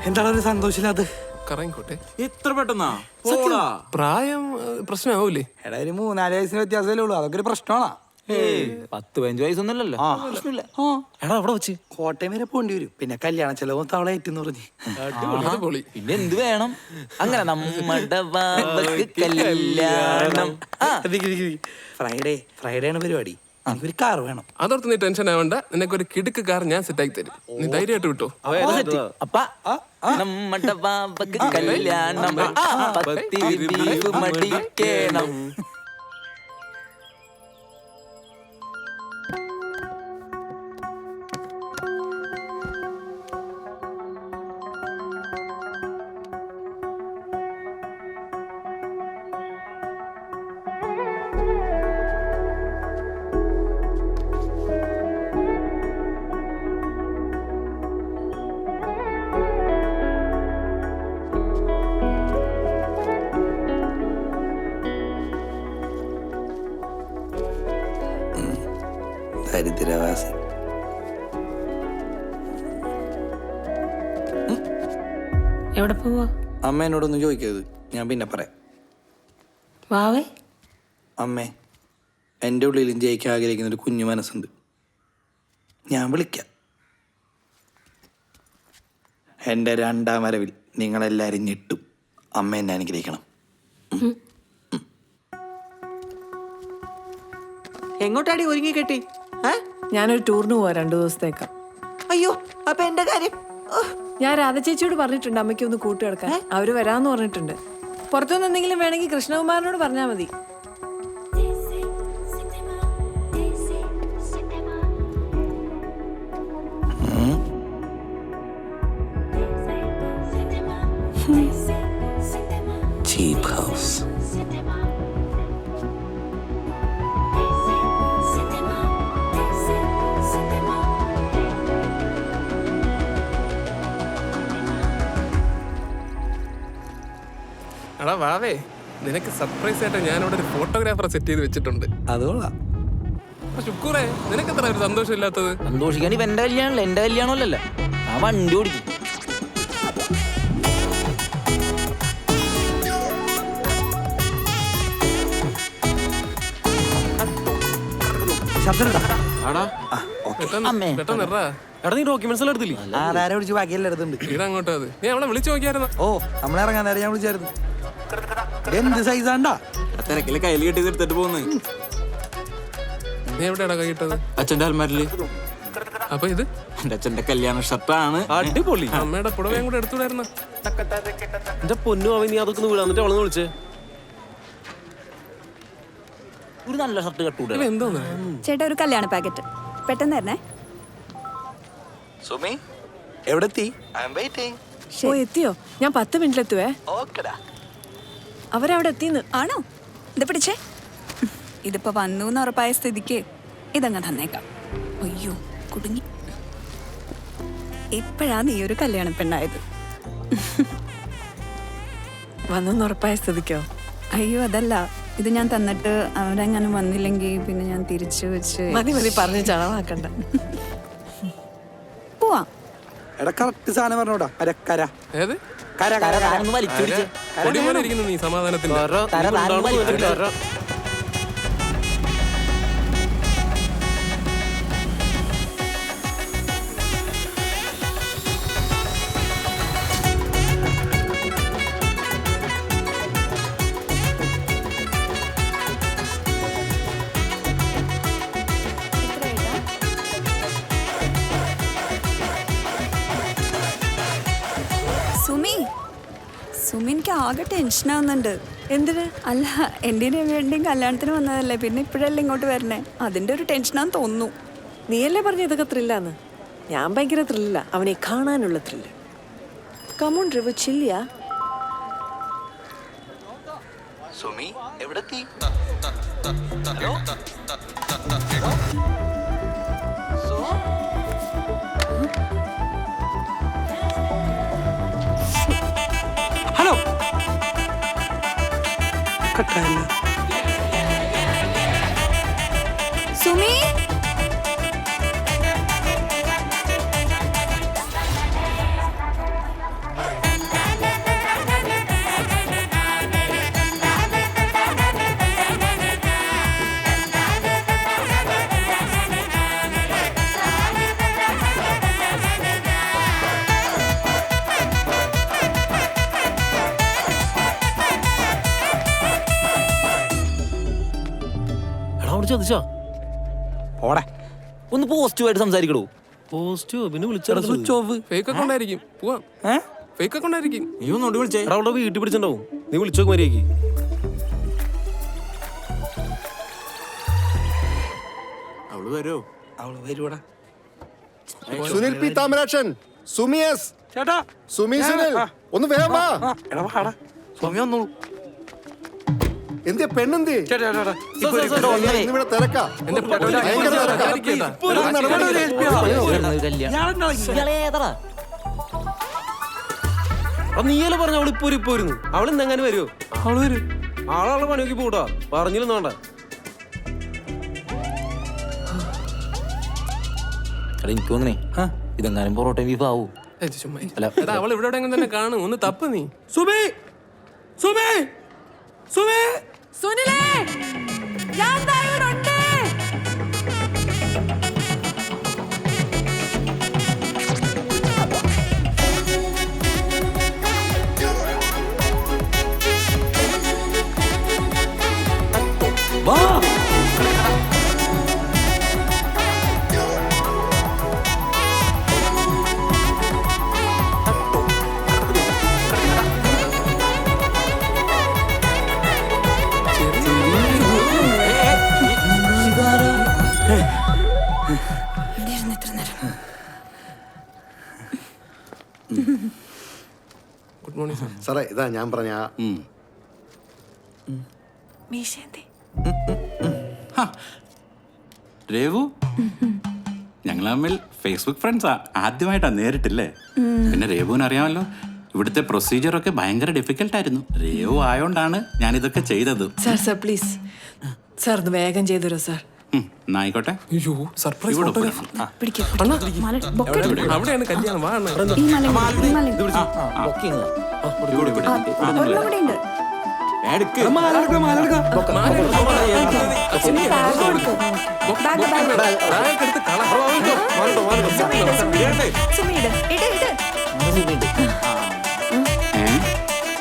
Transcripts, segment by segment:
എന്താണ് ഒരു സന്തോഷമില്ലാത്ത? കറങ്ങിക്കോട്ടെ. ഇത്ര പെട്ടെന്നാ? പ്രായം പ്രശ്നമാവൂലേ? എടാ ഒരു 3-4 വയസ്സിന് വ്യത്യാസമല്ലേ ഉള്ളൂ, അതൊക്കെ ഒരു പ്രശ്നമാണോ? 10-15 വയസ്സൊന്നുമല്ലല്ലോ. എടാ അവിടെ വെച്ച് കോട്ടയം വരെ പോണ്ടി വരും, പിന്നെ കല്യാണ ചെലവും തവള ഏറ്റെന്ന് പറഞ്ഞ്. പിന്നെ എന്ത് വേണം? അങ്ങനെ നമ്മുടെ കല്യാണം. ഫ്രൈഡേ ആണ് പരിപാടി, ഒരു കാർ വേണം. അതോർത്ത് നീ ടെൻഷൻ ആവണ്ട, നിനക്കൊരു കിടുക്ക് കാർ ഞാൻ സെറ്റാക്കി തരും. നീ ധൈര്യമായിട്ട് വിട്ടോ. അപ്പ നമ്മുടെ ബാബക്ക് കല്യാണം, പത്തിരി ബീഫ് മടിക്കണം. ദരിദ്രവാസി. എവിടെ പോവാ? അമ്മ എന്നോടൊന്നും ചോദിക്കരുത്, ഞാൻ പിന്നെ പറയാം. വാവേ, അമ്മേ, എൻ്റെ ഉള്ളിലും ജയിക്കാൻ ആഗ്രഹിക്കുന്ന ഒരു കുഞ്ഞു മനസ്സുണ്ട്, ഞാൻ വിളിക്കാം. എൻ്റെ 2ാം വരവിൽ നിങ്ങളെല്ലാവരും ഞെട്ടും. അമ്മ എന്നെ അനുഗ്രഹിക്കണം. എങ്ങോട്ടാടി ഒരുങ്ങി കെട്ടി? ഞാനൊരു ടൂറിന് പോവാ 2 ദിവസത്തേക്ക്. അയ്യോ, അപ്പൊ എന്റെ കാര്യം? ഞാൻ രാധ ചേച്ചിയോട് പറഞ്ഞിട്ടുണ്ട് അമ്മയ്ക്ക് ഒന്ന് കൂട്ടുകിടക്കാൻ. അവര് വരാന്ന് പറഞ്ഞിട്ടുണ്ട്. പുറത്തുനിന്ന് എന്തെങ്കിലും വേണമെങ്കിൽ കൃഷ്ണകുമാരനോട് പറഞ്ഞാൽ മതി. ചീപ്പ് ഹൗസ്. എടാ വാവേ, നിനക്ക് സർപ്രൈസ് ആയിട്ട് ഞാനിവിടെ ഒരു ഫോട്ടോഗ്രാഫറെ സെറ്റ് ചെയ്ത് വെച്ചിട്ടുണ്ട്. അതുകൊള്ളാം. ശുക്കൂറേ, നിനക്ക് എത്ര ഒരു സന്തോഷം ഇല്ലാത്തത്? സന്തോഷിക്കാൻ ഇപ്പൊ എന്റെ കല്യാണമല്ല, എന്റെ കല്യാണമല്ലല്ലോ. ആ വണ്ടി ഓടിക്കും. ആധാരം വിളിച്ച് ബാക്കിയെല്ലാം എടുത്തുണ്ട്. ഇതങ്ങോട്ടാ? നീ അവളെ വിളിച്ചു നോക്കിയായിരുന്നു? ഓ, നമ്മളിറങ്ങാൻ നേരം ഞാൻ വിളിച്ചായിരുന്നു. എന്ത് സൈസാണ്ടാ? തിരക്കില് കയ്യിൽ കെട്ടി എടുത്തിട്ട് പോകുന്നത്. നീ എവിടെയാടാ കൈയിട്ടത്? അച്ഛന്റെ അൽമാരില്. അപ്പൊ ഇത് എന്റെ അച്ഛന്റെ കല്യാണ ഷർട്ടാണ്. അടിപൊളി. അമ്മയുടെ പുടവയും കൂടെ എടുത്തുവിടായിരുന്നു. എന്റെ പൊന്നു അവൻ, നീ അതൊക്കെ ഒന്ന് വിടാന്നിട്ട് അവളെന്ന് വിളിച്ചേ. ഒരു നല്ല ഷർട്ട് കട്ടൂടെ? എന്തോന്ന് ചേട്ടാ, ഒരു കല്യാണ പാക്കറ്റ് പെട്ടെന്ന് തരണേ. സുമി എവിടെ എത്തി? I am waiting. ഓ, എത്തിയോ? ഞാൻ 10 മിനിറ്റിലെത്തുവേ. ഓക്കെടാ. അവരവിടെ എത്തിന്ന്. ആണോ? ഇത് പിടിച്ചേ. ഇതിപ്പോ വന്നു എന്ന് ഉറപ്പായ സ്ഥിതിക്ക് ഇതങ്ങ് തന്നേക്കാം. അയ്യോ, കുടുങ്ങി. ഇപ്പോഴാ നീ ഒരു കല്യാണ പെണ്ണായത്. വന്നു ഉറപ്പായ സ്ഥിതിക്കോ? അയ്യോ, അതല്ല. ഇത് ഞാൻ തന്നിട്ട് അവരെങ്ങനെ വന്നില്ലെങ്കിൽ പിന്നെ ഞാൻ തിരിച്ചു വെച്ച്. മതി പറഞ്ഞ് ചളവാക്കണ്ട. പോവാ. എടാ, കറക്റ്റ് സാധനം പറഞ്ഞോടാ. കര ഏത് കര കര കര ഒന്ന് വലിച്ചു പിടിച്ചേ. പൊടി പോലെ ഇരിക്കുന്നു നീ സമാധാനത്തിന്റെ. സുമിക്ക് ആകെ ടെൻഷൻ ആവുന്നുണ്ട്. എന്തിന്? അല്ല, എന്റെയും രവിയുടെയും കല്യാണത്തിന് വന്നതല്ലേ, പിന്നെ ഇപ്പോഴല്ലേ ഇങ്ങോട്ട് വരണേ, അതിന്റെ ഒരു ടെൻഷനാന്ന് തോന്നുന്നു. നീയല്ലേ പറഞ്ഞ ഇതൊക്കെ ത്രില്ലാന്ന്? ഞാൻ ഭയങ്കര ത്രില്ല, അവനെ കാണാനുള്ള ത്രില്ല്. കമോൺ റിവു, ചില്ലിയാ. സുമി എവിടെ എത്തി? ഹലോ. കട്ടായില്ല. സുമി എടാ അവിടെ ചതിച്ചാ ഓടെ ഒന്ന് പോസിറ്റീവായിട്ട് സംസാരിക്കടോ. പോസ്റ്റോ പിന്നെ വിളിച്ചാ ഫേക്ക് അക്കൗണ്ട് ആയിരിക്കും. പോവാം. ഫേക്ക് അക്കൗണ്ട് ആയിരിക്കും. നീ ഒന്നോട്ട് വിളിച്ചേ. എടാ അവിടെ വീട്ടിൽ പിടിച്ചിട്ടുണ്ടാവും. നീ വിളിച്ചോ മര്യാദക്ക്. അവള് വരുമോ? അവള് വരുവാടാ. സുനിൽ പി താമരാക്ഷൻ, സുമി എസ്, ചേട്ടാ സുമി സുനിൽ, ഒന്ന് വേഗം വാ. എടാ വാടാ, സ്വാമി വന്നോളൂ. എന്തിയ പെണ്ണെന്തി? ചേട്ടാ ചേട്ടാ ഇന്നിവിടെ തിരക്കാ. എന്റെ പൊന്നോനെ, ഭയങ്കര തിരക്കാ. സംസാരിക്കണ്ട. ഒരു നടപടി ഏതാ നീയല്ലേ പറഞ്ഞ അവൾ ഇപ്പൊ വരുന്നു. അവൾ ഇന്നെങ്ങനെ വരുമോ? അവള് വരും. ആളാളെ പണി നോക്കി പോട്ടാ. പറഞ്ഞില്ലെന്ന് വേണ്ട. എടാ എനിക്ക് തോന്നണേ ഇതെങ്ങാനും പൊറോട്ട ബീഫ് ആവൂ. ഏയ് ചുമ്മാ. എടാ, അവൾ ഇവിടെ എവിടെയെങ്കിലും തന്നെ കാണും. ഒന്ന് തപ്പ് നീ. സുബി, സുബി, സുബി. സുനിലേ, ഞാൻ ദാ ഇവിടെ ഉണ്ട്. വാ ഇവിടെ ഇരുന്ന് എത്ര നേരം? Good morning sir. സാറേ ഇതാ ഞാൻ പറഞ്ഞ മീശ എന്തേ? രേവു, ഞങ്ങൾ തമ്മിൽ ഫേസ്ബുക്ക് ഫ്രണ്ട്സാ. ആദ്യമായിട്ടാ നേരിട്ടില്ലേ? പിന്നെ രേവുവിന് അറിയാമല്ലോ, ഇവിടുത്തെ പ്രൊസീജിയറൊക്കെ ഭയങ്കര ഡിഫിക്കൽട്ടായിരുന്നു. രേവു ആയോണ്ടാണ് ഞാനിതൊക്കെ ചെയ്തത്. സാർ പ്ലീസ് സാർ ഒന്ന് വേഗം ചെയ്തരോ സാർ. എന്നാ ആയിക്കോട്ടെ. അയ്യോ, സർപ്രൈസ് ഇവിടെ ഫോട്ടോഗ്രാഫ്. പിടിക്ക്, മാല, ബൊക്കെ എടുക്ക്. അവിടെയാണ് കല്യാണം. വാ അണ്ണാ. ഈ മാല, ഈ മാല. ബുക്കിംഗ് ഇവിടെ, ഇവിടെ. ഒരെണ്ണം കൂടെ ഉണ്ട്. ബാഗ് എടുത്ത് കള. സുമിയുടെ, ഇട്, ഇട്.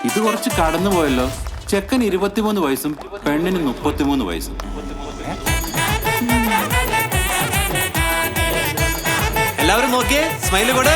ഇത് കുറച്ച് കടന്നു പോയല്ലോ. ചെക്കൻ 23 വയസ്സും പെണ്ണിന് 33 വയസ്സും. എല്ലാവരും നോക്കിയേ, സ്മൈല് കൂടെ.